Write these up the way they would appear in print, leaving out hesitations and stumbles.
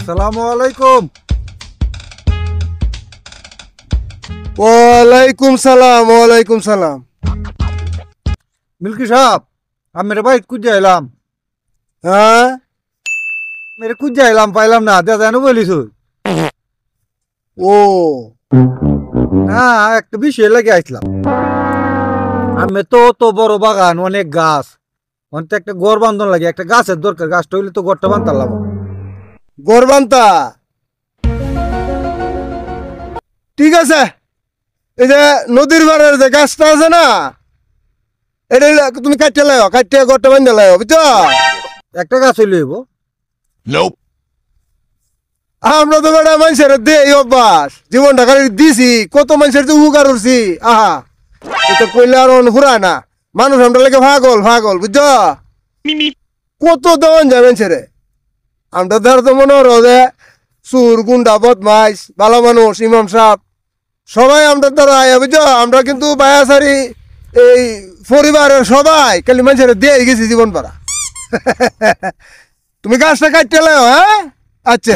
আসসালামু আলাইকুম। ওয়ালাইকুম সালাম, ওয়ালাইকুম সালাম। মিল্কি সাহেব, আমি মেরে বাইক খুঁজে এলাম। হ্যাঁ, মেরে খুঁজে এলাম, পাইলাম না। দাদা জানো বলিস ও না, একটা বিষয় লেগে আসলাম। আমি তো বড় বাগান, অনেক গাছ, অনেক একটা ঘর বান্ধন লাগে, একটা গাছের দরকার। গাছটা হইলে তো ঘরটা বানতাম। গরবান্তা, ঠিক আছে। এই যে নদীর পাড়ের যে গাছটা আছে না, এটা তুমি কাটিয়ে লাও, কাটিয়ে ঘরটা বান্ধে লাও, বুঝছো? একটা গাছ হইলে হইব। আমরা তো বেটা মানুষের দে এই অভ্যাস, জীবনটা খালি দিছি, কত মানুষের যে উপকার করছি। আহা, এটা কইলে আর ফুরায় না। মানুষ আমরা লাগে পাগল পাগল, বুঝছো? কত দেওয়ান যায় মানুষের। আমরা ধর তো মনে হলো যে সুর গুন্ডা বদমাইশ ভালো মানুষ, ইমাম সাহেব সবাই আমরা দ্বারা আয়া, বুঝছো? আমরা কিন্তু বায়াসারি এই পরিবারের সবাই খালি মানুষের দিয়ে গেছি জীবন পারা। তুমি গাছটা কাটতে লাও, হ্যাঁ? আচ্ছা,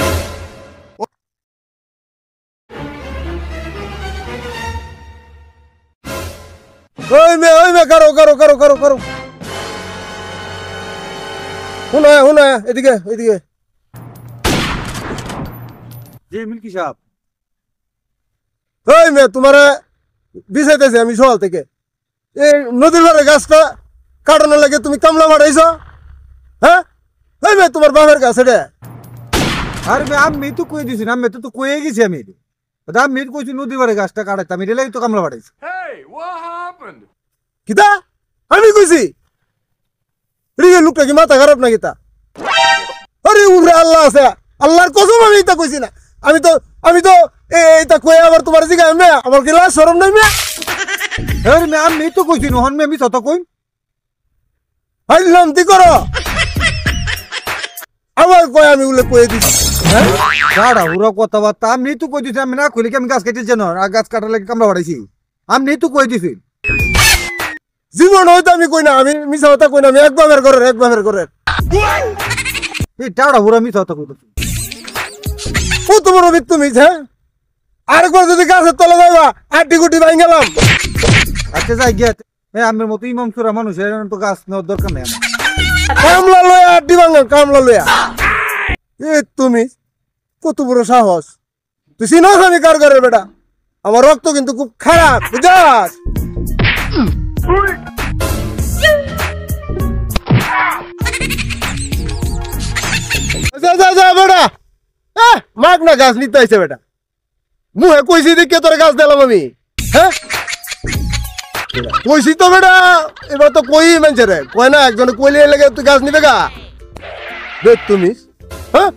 ওই মে করো করো করো করো করো। শুনো এদিকে এদিকে। জি মিল্কি সাহেব। ওই মে তোমার বিছাইতেছি আমি সকাল থেকে। এই নদীর পাড়ে গাছটা কাটানোর লাগে তুমি কামলা বাড়াইছ, হ্যাঁ? ওই মে তোমার বাপের গাছ এটা। আরে আমি তো কয়ে দিছি না, আমি তো কয়ে গেছি। আমি আমি কইছি নদী বাড়ি গাছটা কাটাইতাম, এটা লাগি তো কামলা বাড়াইছি। কিতা আমি কইছি? রিয়ে লোকটা কি মাথা খারাপ না কিতা? আরে উরে আল্লাহ আছে, আল্লাহর কসম আমি এটা কইছি না। আমি তো এইটা কই আবার তোমার জিগা এমনে আমার কি লাজ শরম নাই মে? আরে আমি তো কইছি না, হন আমি সত কই। হাইলাম দি করো আবার কই আমি উলে কই দিছি। হ্যাঁ কাড়া উড়া কথাবার্তা। আমি তো কই দিছি, আমি না কইলে কি আমি গাছ কেটেছি জানো? আর গাছ কাটার লাগে কামলা বাড়াইছি। আমি তো কই দিছি। জীবন হয়তো আমি কই না, আমি মিছা কথা কই না। আমি এক বাপের ঘরের এই টাড়া উড়া আমি সত কই দিছি। ও তোমার অভিত তুমি, হ্যাঁ? আরেকবার যদি গাছের তলে যাইবা আড্ডি গুটি ভাই গেলাম। আচ্ছা যাই গিয়া, আমার মতো ইমাম সুরা মানুষ, এর তো গাছ নেওয়ার দরকার নেই আমার। কামলা লয়া আড্ডি ভাঙা, কামলা লয়া। এ তুমি কত বড় সাহস! তুই চিনস আমি কার ঘরের বেটা? আমার রক্ত কিন্তু খুব খারাপ, বুঝাস? যা বেটা, মাগ না গাছ নিতে আইছে বেটা। মুহে কইছি দেখে তোর গাছ দিলাম আমি, হ্যাঁ? কইছি তো বেটা, এবার তো কই মানছে রে, কয় না একজনে কইলে লেগে তুই গাছ নিবে গা। দেখ তুমি, হ্যাঁ?